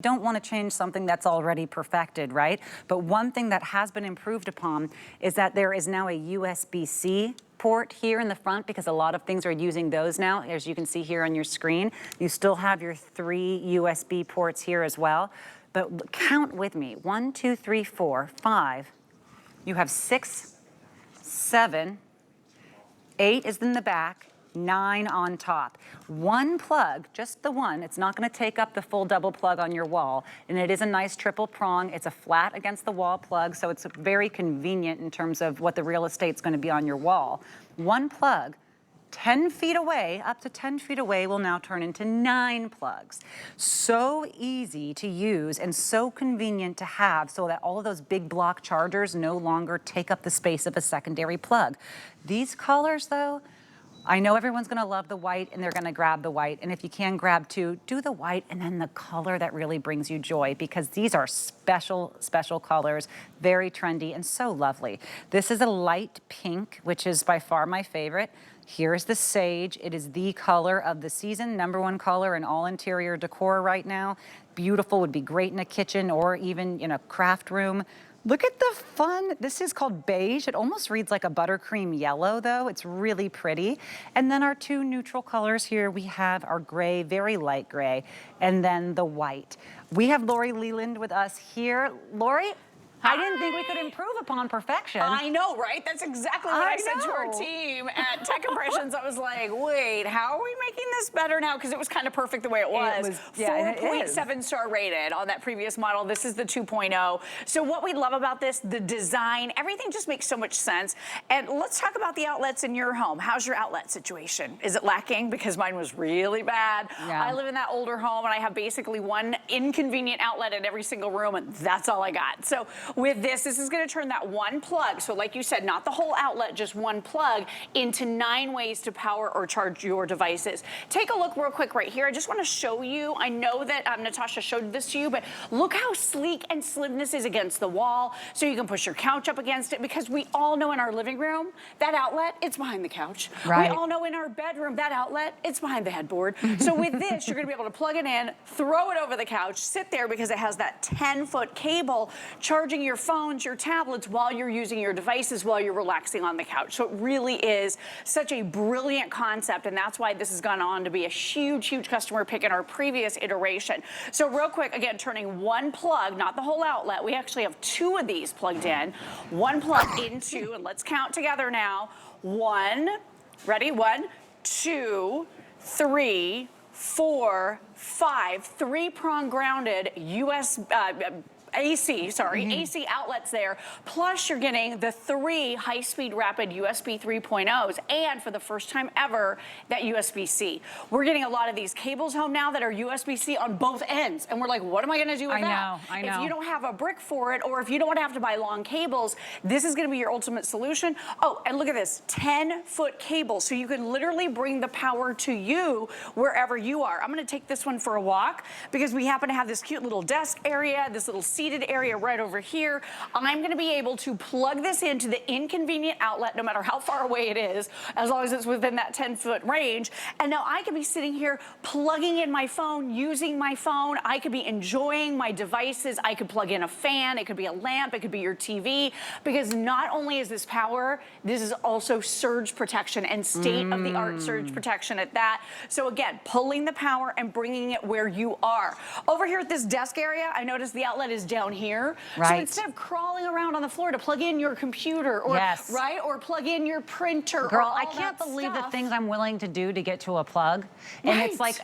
Don't want to change something that's already perfected, right? But one thing that has been improved upon is that there is now a USB-C port here in the front, because a lot of things are using those now. As you can see here on your screen, you still have your 3 USB ports here as well. But count with me, 1, 2, 3, 4, 5. You have 6, 7, 8 is in the back, 9 on top. One plug, just the one, it's not gonna take up the full double plug on your wall, and it is a nice triple prong. It's a flat against the wall plug, so it's very convenient in terms of what the real estate's gonna be on your wall. One plug, 10 feet away, up to 10 feet away, will now turn into 9 plugs. So easy to use and so convenient to have, so that all of those big block chargers no longer take up the space of a secondary plug. These colors though, I know everyone's gonna love the white and they're gonna grab the white, and if you can grab 2, do the white and then the color that really brings you joy, because these are special, special colors, very trendy and so lovely. This is a light pink, which is by far my favorite. Here's the sage. It is the color of the season, #1 color in all interior decor right now. Beautiful, would be great in a kitchen or even in a craft room. Look at the fun. This is called beige. It almost reads like a buttercream yellow though. It's really pretty. And then our 2 neutral colors here, we have our gray, very light gray, and then the white. We have Lori Leland with us here. Lori, I didn't think we could improve upon perfection. I know, right? That's exactly what I said to our team at Tech Impressions. I was like, wait, how are we making this better now? Because it was kind of perfect the way it was. 4.7 star rated on that previous model. This is the 2.0. So what we love about this, the design, everything just makes so much sense. And let's talk about the outlets in your home. How's your outlet situation? Is it lacking? Because mine was really bad. Yeah. I live in that older home and I have basically one inconvenient outlet in every single room, and that's all I got. So with this is going to turn that one plug, so like you said, not the whole outlet, just one plug, into 9 ways to power or charge your devices. Take a look real quick right here. I just want to show you, I know that Natasha showed this to you, but look how sleek and slim this is against the wall, so you can push your couch up against it, because we all know in our living room, that outlet, it's behind the couch. Right. We all know in our bedroom, that outlet, it's behind the headboard. So with this, you're going to be able to plug it in, throw it over the couch, sit there, because it has that 10-foot cable charging your phones, your tablets, while you're using your devices, while you're relaxing on the couch. So it really is such a brilliant concept, and that's why this has gone on to be a huge, huge customer pick in our previous iteration. So real quick, again, turning one plug, not the whole outlet. We actually have 2 of these plugged in. One plug into, and let's count together now. 1, ready? 1, 2, 3, 4, 5, 3-prong grounded AC outlets there, plus you're getting the 3 high-speed rapid USB 3.0s, and for the first time ever, that USBC. We're getting a lot of these cables home now that are USB-C on both ends, and we're like, what am I gonna do with that? I know. If you don't have a brick for it, or if you don't wanna have to buy long cables, this is gonna be your ultimate solution. Oh, and look at this, 10-foot cable, so you can literally bring the power to you wherever you are. I'm gonna take this one for a walk, because we happen to have this cute little desk area, this little seated area right over here. I'm gonna be able to plug this into the inconvenient outlet, no matter how far away it is, as long as it's within that 10-foot range. And now I could be sitting here plugging in my phone, using my phone. I could be enjoying my devices. I could plug in a fan. It could be a lamp. It could be your TV. Because not only is this power, this is also surge protection, and state-of-the-art surge protection at that. So again, pulling the power and bringing it where you are. Over here at this desk area, I noticed the outlet is down here. Right. So instead of crawling around on the floor to plug in your computer, or right, or plug in your printer, girl, or I can't believe the stuff. things I'm willing to do to get to a plug. And it's like,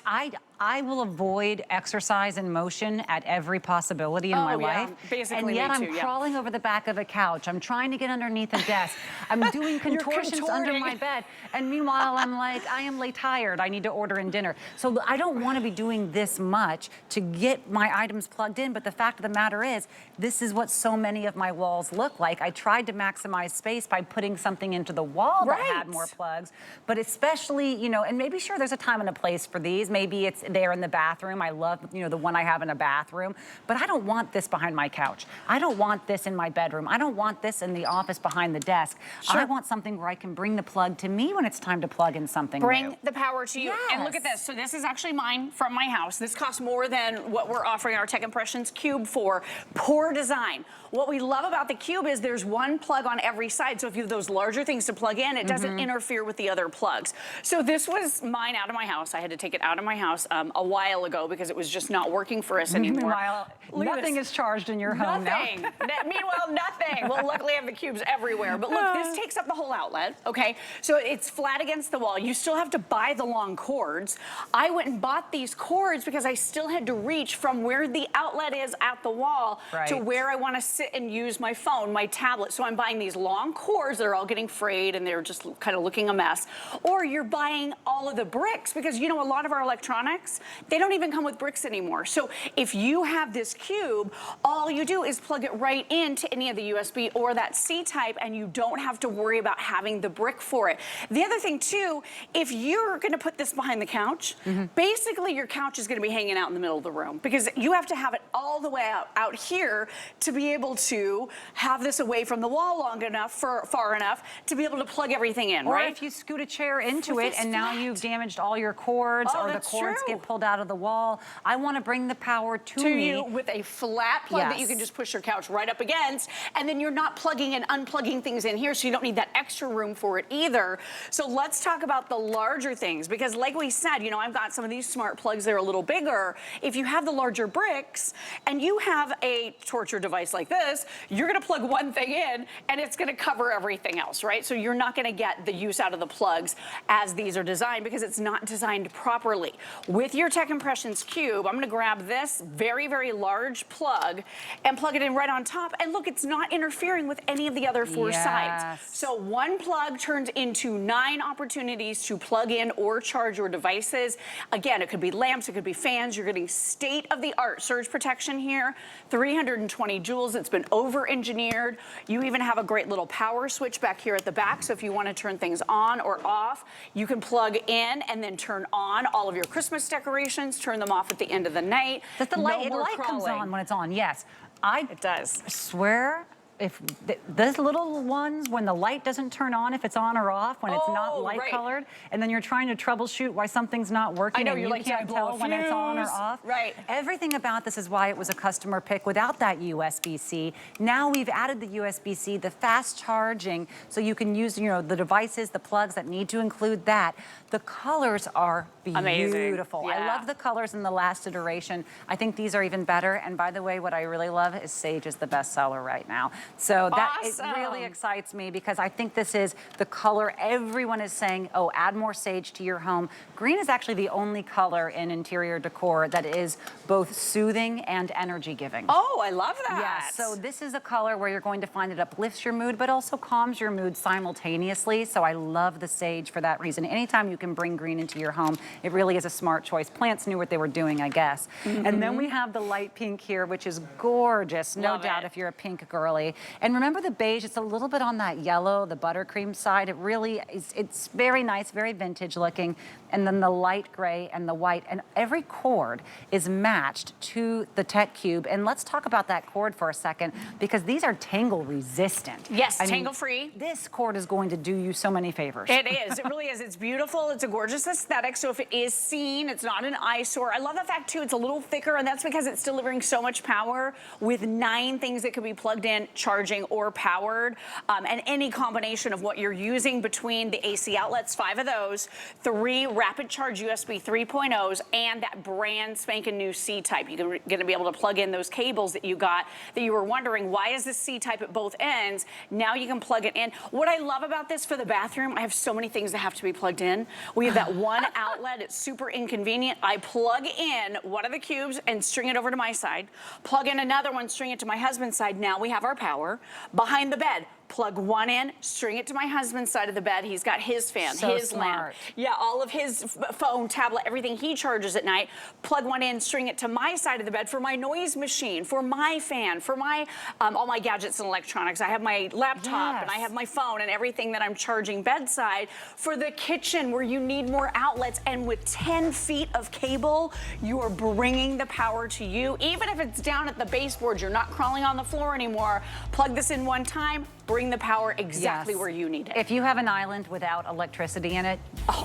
I will avoid exercise and motion at every possibility in my life. Basically, and yet me too, I'm crawling over the back of a couch. I'm trying to get underneath a desk. I'm doing contortions under my bed. And meanwhile, I'm like, I am late tired. I need to order in dinner. So I don't want to be doing this much to get my items plugged in. But the fact of the matter is, this is what so many of my walls look like. I tried to maximize space by putting something into the wall that had more plugs. But especially, you know, and maybe sure there's a time and a place for these. Maybe it's there in the bathroom. I love, you know, the one I have in a bathroom, but I don't want this behind my couch. I don't want this in my bedroom. I don't want this in the office behind the desk. Sure. I want something where I can bring the plug to me when it's time to plug in something Bring new. the power to you. Yes. And look at this. So this is actually mine from my house. This costs more than what we're offering our Tech Impressions Cube for. Poor design. What we love about the Cube is there's one plug on every side. So if you have those larger things to plug in, it doesn't interfere with the other plugs. So this was mine out of my house. I had to take it out of my house a while ago because it was just not working for us anymore. Meanwhile, nothing is charged in your home now. Nothing. Meanwhile, nothing. Well, luckily I have the Cubes everywhere. But look, this takes up the whole outlet, okay? So it's flat against the wall. You still have to buy the long cords. I went and bought these cords because I still had to reach from where the outlet is at the wall to where I want to sit and use my phone, my tablet. So I'm buying these long cords that are all getting frayed and they're just kind of looking a mess. Or you're buying all of the bricks because, you know, a lot of our electronics, they don't even come with bricks anymore. So if you have this Cube, all you do is plug it right into any of the USB or that C-type and you don't have to worry about having the brick for it. The other thing too, if you're gonna put this behind the couch, basically your couch is gonna be hanging out in the middle of the room because you have to have it all the way out here to be able to have this away from the wall long enough, far enough to be able to plug everything in, or right? if you scoot a chair into it it's and now flat. you've damaged all your cords or the cords get pulled out of the wall. I want to bring the power to me. You with a flat plug that you can just push your couch right up against, and then you're not plugging and unplugging things in here, so you don't need that extra room for it either. So let's talk about the larger things, because like we said, you know, I've got some of these smart plugs that are a little bigger. If you have the larger bricks and you have a torture device like this, you're gonna plug one thing in and it's gonna cover everything else, right? So you're not gonna get the use out of the plugs as these are designed because it's not designed properly. With your Tech Impressions Cube, I'm gonna grab this very, very large plug and plug it in right on top. And look, it's not interfering with any of the other four sides. So one plug turns into 9 opportunities to plug in or charge your devices. Again, it could be lamps, it could be fans. You're getting state-of-the-art surge protection here, 320 joules. It's been over-engineered. You even have a great little power switch back here at the back. So if you want to turn things on or off, you can plug in and then turn on all of your Christmas decorations, turn them off at the end of the night. Does the light, the light comes on when it's on, yes. It does. I swear, if those little ones, when the light doesn't turn on, if it's on or off, when it's not light colored, and then you're trying to troubleshoot why something's not working, I know, and you're you like, can't tell when it's on or off. Right. Everything about this is why it was a customer pick without that USB-C. Now we've added the USB-C, the fast charging, so you can use, you know, the devices, the plugs that need to include that. The colors are beautiful. Amazing. I love the colors in the last iteration. I think these are even better. And by the way, what I really love is Sage is the bestseller right now. So that it really excites me because I think this is the color everyone is saying, oh, add more Sage to your home. Green is actually the only color in interior decor that is both soothing and energy giving. Oh, I love that. Yeah, so this is a color where you're going to find it uplifts your mood, but also calms your mood simultaneously. So I love the Sage for that reason. Anytime you can bring green into your home, it really is a smart choice. Plants knew what they were doing, I guess. And then we have the light pink here, which is gorgeous, no doubt if you're a pink girly. And remember the beige, it's a little bit on that yellow, the buttercream side. It really is, it's very nice, very vintage looking. And then the light gray and the white, and every cord is matched to the Tech Cube. And let's talk about that cord for a second, because these are tangle resistant. Yes, I mean, tangle free. This cord is going to do you so many favors. It is, it really is. It's beautiful, it's a gorgeous aesthetic. So if it is seen, it's not an eyesore. I love the fact too, it's a little thicker, and that's because it's delivering so much power with 9 things that could be plugged in, charging, or powered. And any combination of what you're using between the AC outlets, 5 of those, 3 rapid charge USB 3.0s, and that brand spanking new C-type. You're gonna be able to plug in those cables that you got that you were wondering, why is this C-type at both ends? Now you can plug it in. What I love about this for the bathroom, I have so many things that have to be plugged in. We have that one outlet, it's super inconvenient. I plug in one of the cubes and string it over to my side, plug in another one, string it to my husband's side. Now we have our power. Behind the bed, plug one in, string it to my husband's side of the bed. He's got his fan, So his lamp. smart. Yeah, all of his phone, tablet, everything he charges at night. Plug one in, string it to my side of the bed for my noise machine, for my fan, for my all my gadgets and electronics. I have my laptop and I have my phone and everything that I'm charging bedside. For the kitchen where you need more outlets, and with 10 feet of cable, you are bringing the power to you. Even if it's down at the baseboard, you're not crawling on the floor anymore. Plug this in one time, bring the power exactly where you need it. If you have an island without electricity in it,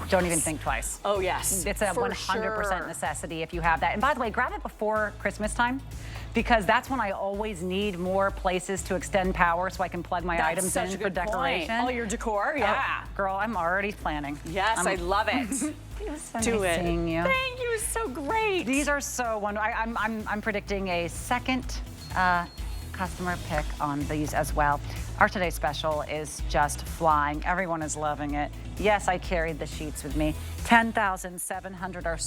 don't even think twice. Oh, yes. It's a 100% necessity if you have that. And by the way, grab it before Christmas time, because that's when I always need more places to extend power so I can plug my items in for decoration. All your decor, yeah. Girl, I'm already planning. Yes, I love it. It was so Do nice it. seeing you. Thank you, it's so great. These are so wonderful. I'm predicting a second customer pick on these as well. Our today's special is just flying. Everyone is loving it. Yes, I carried the sheets with me. 10,700 are